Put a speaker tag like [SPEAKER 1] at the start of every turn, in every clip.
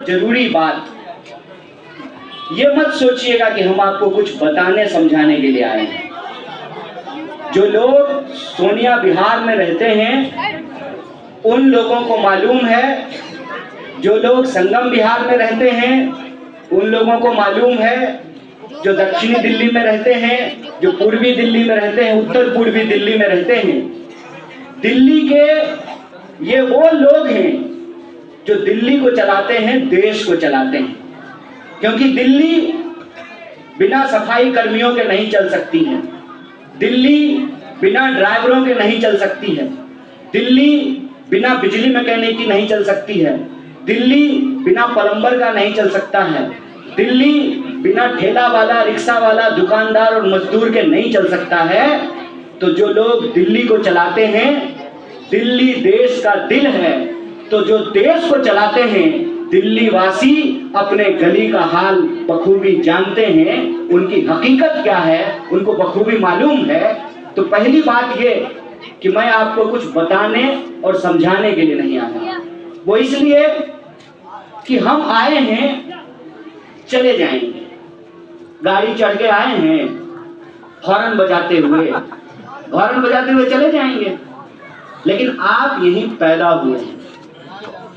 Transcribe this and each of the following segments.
[SPEAKER 1] जरूरी बात, ये मत सोचिएगा कि हम आपको कुछ बताने समझाने के लिए आए हैं। जो लोग सोनिया बिहार में रहते हैं उन लोगों को मालूम है, जो लोग संगम बिहार में रहते हैं उन लोगों को मालूम है, जो दक्षिणी दिल्ली में रहते हैं, जो पूर्वी दिल्ली में रहते हैं, उत्तर पूर्वी दिल्ली में रहते हैं, दिल्ली के ये वो लोग हैं जो दिल्ली को चलाते हैं, देश को चलाते हैं। क्योंकि दिल्ली बिना सफाई कर्मियों के नहीं चल सकती है, दिल्ली बिना ड्राइवरों के नहीं चल सकती है, दिल्ली बिना बिजली मैकेनिक की नहीं चल सकती है, दिल्ली बिना प्लम्बर का नहीं चल सकता है, दिल्ली बिना ठेला वाला, रिक्शा वाला, दुकानदार और मजदूर के नहीं चल सकता है। तो जो लोग दिल्ली को चलाते हैं, दिल्ली देश का दिल है, तो जो देश को चलाते हैं दिल्ली वासी अपने गली का हाल बखूबी जानते हैं, उनकी हकीकत क्या है उनको बखूबी मालूम है। तो पहली बात ये कि मैं आपको कुछ बताने और समझाने के लिए नहीं आया, वो इसलिए कि हम आए हैं चले जाएंगे, गाड़ी चढ़ के आए हैं हॉर्न बजाते हुए चले जाएंगे। लेकिन आप यहीं पैदा हुए हैं,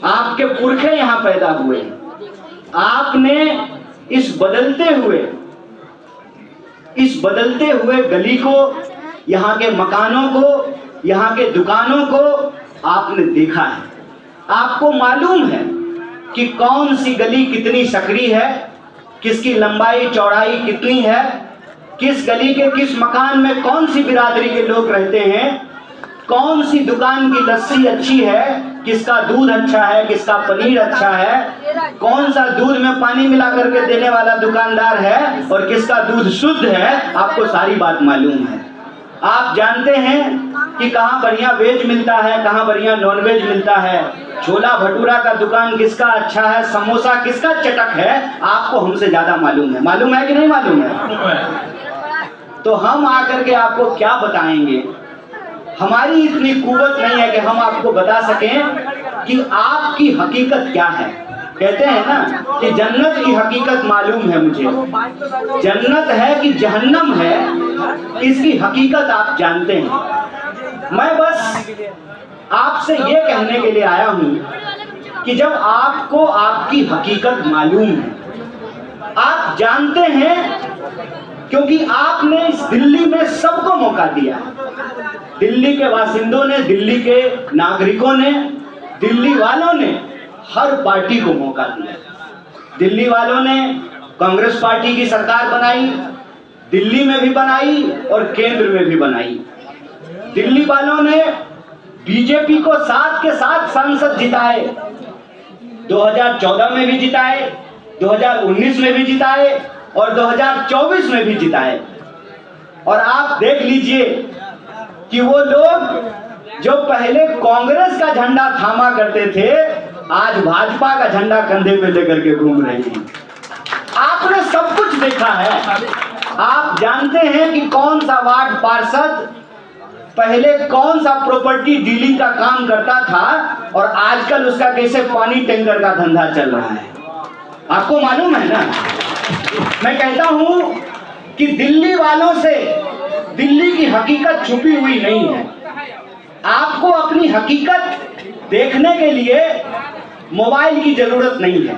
[SPEAKER 1] आपके पुरखे यहाँ पैदा हुए हैं, आपने इस बदलते हुए गली को, यहाँ के मकानों को, यहाँ के दुकानों को आपने देखा है। आपको मालूम है कि कौन सी गली कितनी सकरी है, किसकी लंबाई चौड़ाई कितनी है, किस गली के किस मकान में कौन सी बिरादरी के लोग रहते हैं, कौन सी दुकान की लस्सी अच्छी है, किसका दूध अच्छा है, किसका पनीर अच्छा है, कौन सा दूध में पानी मिला करके देने वाला दुकानदार है और किसका दूध शुद्ध है। आपको सारी बात मालूम है। आप जानते हैं कि कहाँ बढ़िया वेज मिलता है, कहाँ बढ़िया नॉन वेज मिलता है, छोला भटूरा का दुकान किसका अच्छा है, समोसा किसका चटक है, आपको हमसे ज्यादा मालूम है। मालूम है कि नहीं मालूम है? तो हम आकर के आपको क्या बताएंगे? हमारी इतनी कुव्वत नहीं है कि हम आपको बता सकें कि आपकी हकीकत क्या है। कहते हैं ना कि जन्नत की हकीकत मालूम है मुझे, जन्नत है कि जहन्नम है इसकी हकीकत आप जानते हैं। मैं बस आपसे ये कहने के लिए आया हूं कि जब आपको आपकी हकीकत मालूम है, आप जानते हैं, क्योंकि आपने इस दिल्ली में सबको मौका दिया। दिल्ली के बासिंदों ने, दिल्ली के नागरिकों ने, दिल्ली वालों ने हर पार्टी को मौका दिया। दिल्ली वालों ने कांग्रेस पार्टी की सरकार बनाई, दिल्ली में भी बनाई और केंद्र में भी बनाई। दिल्ली वालों ने बीजेपी को साथ के साथ सांसद जिताए, 2014 में भी जिताए, 2019 में भी जिताए और 2024 में भी जिताए। और आप देख लीजिए कि वो लोग जो पहले कांग्रेस का झंडा थामा करते थे, आज भाजपा का झंडा कंधे पे लेकर के घूम रहे हैं। आपने सब कुछ देखा है। आप जानते हैं कि कौन सा वार्ड पार्षद पहले कौन सा प्रॉपर्टी डीलिंग का काम करता था और आजकल उसका कैसे पानी टैंकर का धंधा चल रहा है। आपको मालूम है ना। मैं कहता हूं कि दिल्ली वालों से दिल्ली की हकीकत छुपी हुई नहीं है। आपको अपनी हकीकत देखने के लिए मोबाइल की जरूरत नहीं है,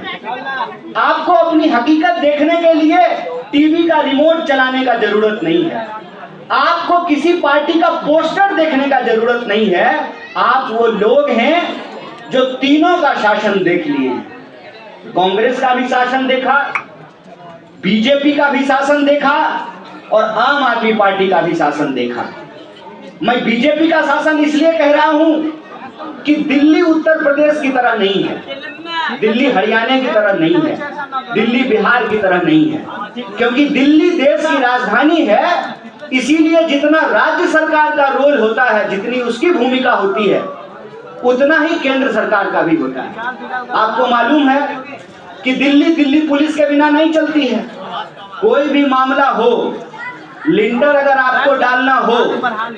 [SPEAKER 1] आपको अपनी हकीकत देखने के लिए टीवी का रिमोट चलाने का जरूरत नहीं है, आपको किसी पार्टी का पोस्टर देखने का जरूरत नहीं है। आप वो लोग हैं जो तीनों का शासन देख लिए। कांग्रेस का भी शासन देखा, बीजेपी का भी शासन देखा और आम आदमी पार्टी का भी शासन देखा। मैं बीजेपी का शासन इसलिए कह रहा हूं कि दिल्ली उत्तर प्रदेश की तरह नहीं है, दिल्ली हरियाणा की तरह नहीं है, दिल्ली बिहार की तरह नहीं है, क्योंकि दिल्ली देश की राजधानी है। इसीलिए जितना राज्य सरकार का रोल होता है, जितनी उसकी भूमिका होती है, उतना ही केंद्र सरकार का भी होता है। आपको मालूम है कि दिल्ली पुलिस के बिना नहीं चलती है। कोई भी मामला हो, लिंटर अगर आपको डालना हो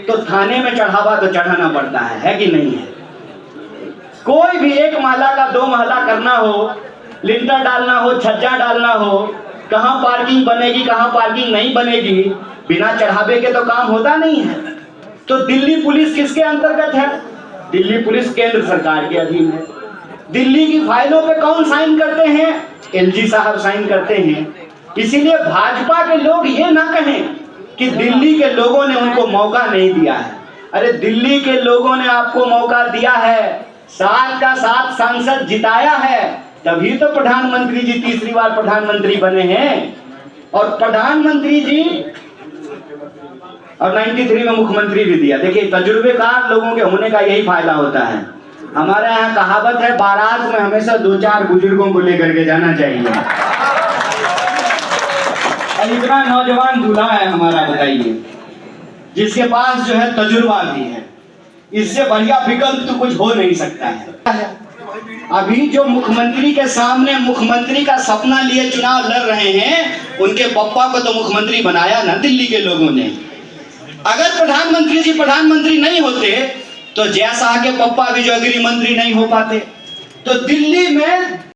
[SPEAKER 1] तो थाने में चढ़ावा तो चढ़ाना पड़ता है कि नहीं है? कोई भी एक महला का 2 महला करना हो लिंटर डालना हो, छज्जा डालना हो, कहाँ पार्किंग बनेगी, कहाँ पार्किंग नहीं बनेगी, बिना चढ़ावे के तो काम होता नहीं है। तो दिल्ली पुलिस किसके अंतर्गत है? दिल्ली पुलिस केंद्र सरकार के अधीन है। दिल्ली की फाइलों पे कौन साइन करते हैं? एलजी साहब साइन करते हैं। इसीलिए भाजपा के लोग ये ना कहें कि दिल्ली के लोगों ने उनको मौका नहीं दिया है। अरे दिल्ली के लोगों ने आपको मौका दिया है, 7 का 7 सांसद जिताया है, तभी तो प्रधानमंत्री जी तीसरी बार प्रधानमंत्री बने हैं। और प्रधानमंत्री जी और 93 में मुख्यमंत्री भी दिया। देखिए, तजुर्बेकार लोगों के होने का यही फायदा होता है। हमारे यहाँ कहावत है, बारात में हमेशा 2-4 बुजुर्गों को लेकर के जाना चाहिए। और इतना नौजवान दूल्हा है हमारा, बताइए, जिसके पास जो है तजुर्बा भी है। इससे बढ़िया विकल्प तो कुछ हो नहीं सकता है। अभी जो मुख्यमंत्री के सामने मुख्यमंत्री का सपना लिए चुनाव लड़ रहे हैं, उनके पप्पा को तो मुख्यमंत्री बनाया ना दिल्ली के लोगों ने। अगर प्रधानमंत्री जी प्रधानमंत्री नहीं होते तो जय शाह के पप्पा भी जो गृह मंत्री नहीं हो पाते। तो दिल्ली में